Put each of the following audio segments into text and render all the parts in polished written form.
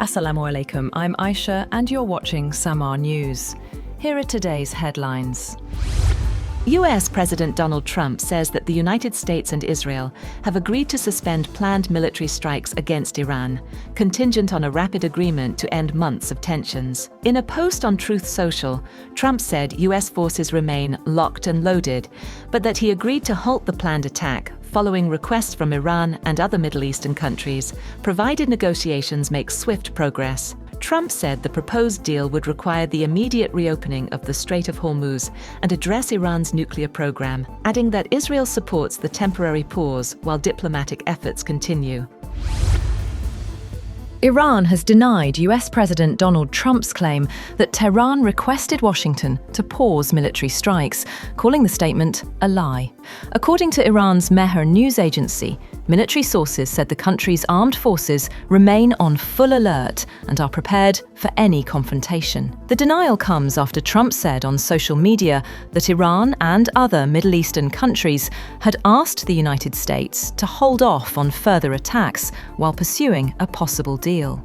Assalamu alaikum, I'm Aisha and you're watching SAMAA News. Here are today's headlines. US President Donald Trump says that the United States and Israel have agreed to suspend planned military strikes against Iran, contingent on a rapid agreement to end months of tensions. In a post on Truth Social, Trump said US forces remain locked and loaded, but that he agreed to halt the planned attack following requests from Iran and other Middle Eastern countries, provided negotiations make swift progress. Trump said the proposed deal would require the immediate reopening of the Strait of Hormuz and address Iran's nuclear program, adding that Israel supports the temporary pause while diplomatic efforts continue. Iran has denied US President Donald Trump's claim that Tehran requested Washington to pause military strikes, calling the statement a lie. According to Iran's Mehr news agency, military sources said the country's armed forces remain on full alert and are prepared for any confrontation. The denial comes after Trump said on social media that Iran and other Middle Eastern countries had asked the United States to hold off on further attacks while pursuing a possible deal.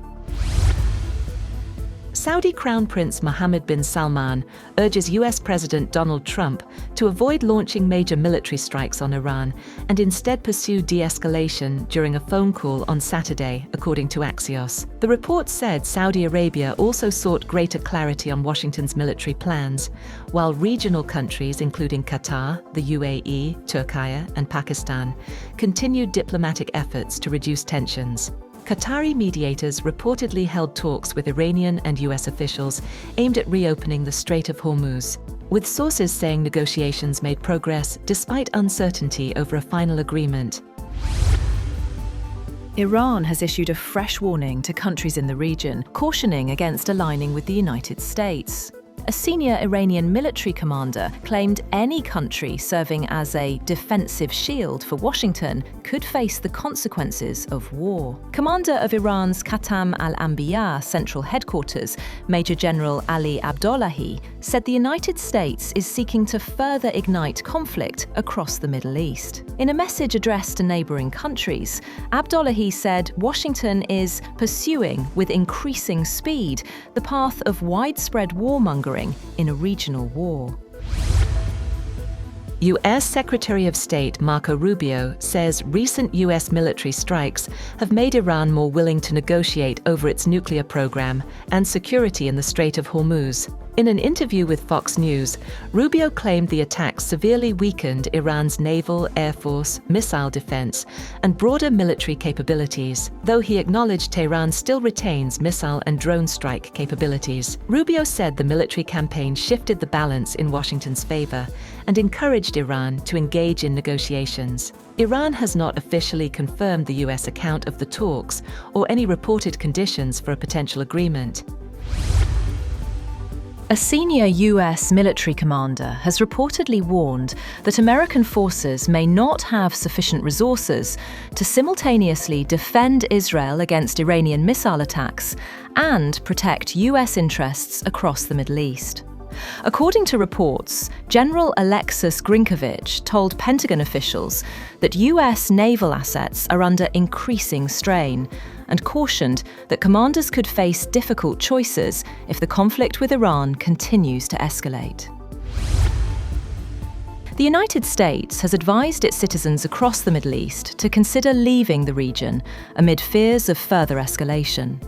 Saudi Crown Prince Mohammed bin Salman urges US President Donald Trump to avoid launching major military strikes on Iran and instead pursue de-escalation during a phone call on Saturday, according to Axios. The report said Saudi Arabia also sought greater clarity on Washington's military plans, while regional countries including Qatar, the UAE, Turkey, and Pakistan continued diplomatic efforts to reduce tensions. Qatari mediators reportedly held talks with Iranian and US officials aimed at reopening the Strait of Hormuz, with sources saying negotiations made progress despite uncertainty over a final agreement. Iran has issued a fresh warning to countries in the region, cautioning against aligning with the United States. A senior Iranian military commander claimed any country serving as a defensive shield for Washington could face the consequences of war. Commander of Iran's Khatam al-Anbiya central headquarters, Major General Ali Abdollahi, said the United States is seeking to further ignite conflict across the Middle East. In a message addressed to neighboring countries, Abdollahi said Washington is pursuing with increasing speed the path of widespread warmongering in a regional war. US Secretary of State Marco Rubio says recent US military strikes have made Iran more willing to negotiate over its nuclear program and security in the Strait of Hormuz. In an interview with Fox News, Rubio claimed the attacks severely weakened Iran's naval, air force, missile defense, and broader military capabilities, though he acknowledged Tehran still retains missile and drone strike capabilities. Rubio said the military campaign shifted the balance in Washington's favor and encouraged Iran to engage in negotiations. Iran has not officially confirmed the US account of the talks or any reported conditions for a potential agreement. A senior US military commander has reportedly warned that American forces may not have sufficient resources to simultaneously defend Israel against Iranian missile attacks and protect US interests across the Middle East. According to reports, General Alexis Grinkovich told Pentagon officials that US naval assets are under increasing strain and cautioned that commanders could face difficult choices if the conflict with Iran continues to escalate. The United States has advised its citizens across the Middle East to consider leaving the region amid fears of further escalation.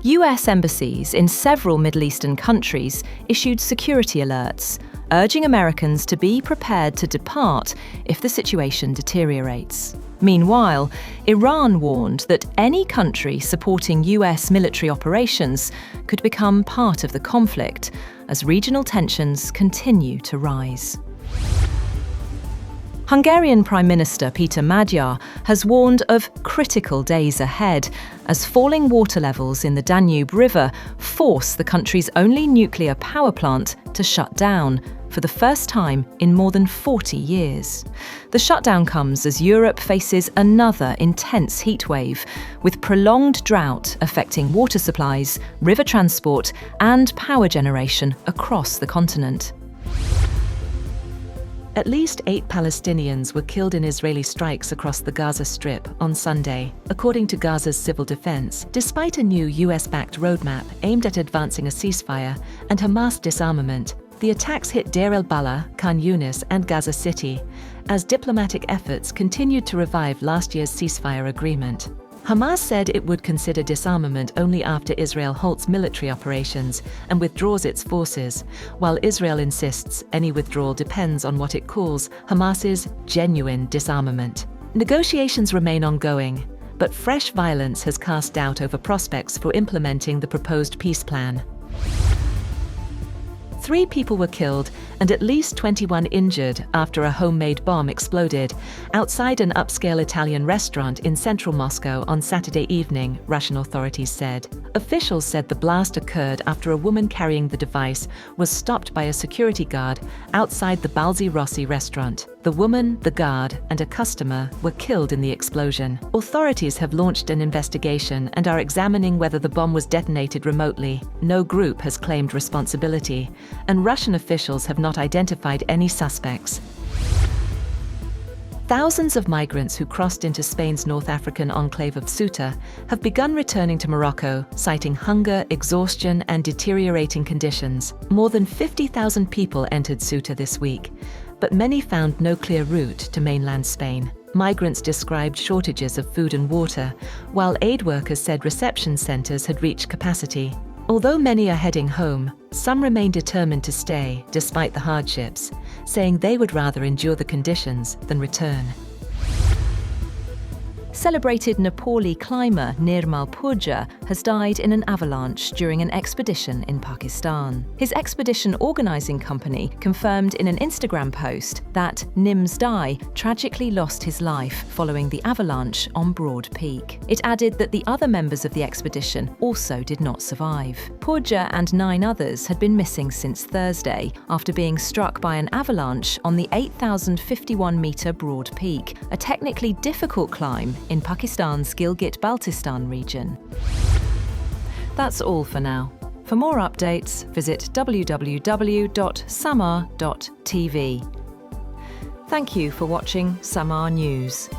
US embassies in several Middle Eastern countries issued security alerts, urging Americans to be prepared to depart if the situation deteriorates. Meanwhile, Iran warned that any country supporting US military operations could become part of the conflict as regional tensions continue to rise. Hungarian Prime Minister Peter Magyar has warned of critical days ahead as falling water levels in the Danube River force the country's only nuclear power plant to shut down for the first time in more than 40 years. The shutdown comes as Europe faces another intense heatwave, with prolonged drought affecting water supplies, river transport, and power generation across the continent. At least 8 Palestinians were killed in Israeli strikes across the Gaza Strip on Sunday, according to Gaza's civil defense, despite a new US-backed roadmap aimed at advancing a ceasefire and Hamas disarmament. The attacks hit Deir el-Balah, Khan Yunis, and Gaza City, as diplomatic efforts continued to revive last year's ceasefire agreement. Hamas said it would consider disarmament only after Israel halts military operations and withdraws its forces, while Israel insists any withdrawal depends on what it calls Hamas's genuine disarmament. Negotiations remain ongoing, but fresh violence has cast doubt over prospects for implementing the proposed peace plan. 3 people were killed and at least 21 injured after a homemade bomb exploded outside an upscale Italian restaurant in central Moscow on Saturday evening, Russian authorities said. Officials said the blast occurred after a woman carrying the device was stopped by a security guard outside the Balzi Rossi restaurant. The woman, the guard, and a customer were killed in the explosion. Authorities have launched an investigation and are examining whether the bomb was detonated remotely. No group has claimed responsibility, and Russian officials have not identified any suspects. Thousands of migrants who crossed into Spain's North African enclave of Ceuta have begun returning to Morocco, citing hunger, exhaustion, and deteriorating conditions. More than 50,000 people entered Ceuta this week, but many found no clear route to mainland Spain. Migrants described shortages of food and water, while aid workers said reception centers had reached capacity. Although many are heading home, some remain determined to stay despite the hardships, saying they would rather endure the conditions than return. Celebrated Nepali climber Nirmal Purja has died in an avalanche during an expedition in Pakistan. His expedition organising company confirmed in an Instagram post that Nims Dai tragically lost his life following the avalanche on Broad Peak. It added that the other members of the expedition also did not survive. Purja and 9 others had been missing since Thursday after being struck by an avalanche on the 8,051-metre Broad Peak, a technically difficult climb in Pakistan's Gilgit-Baltistan region. That's all for now. For more updates, visit www.samaa.tv. Thank you for watching SAMAA News.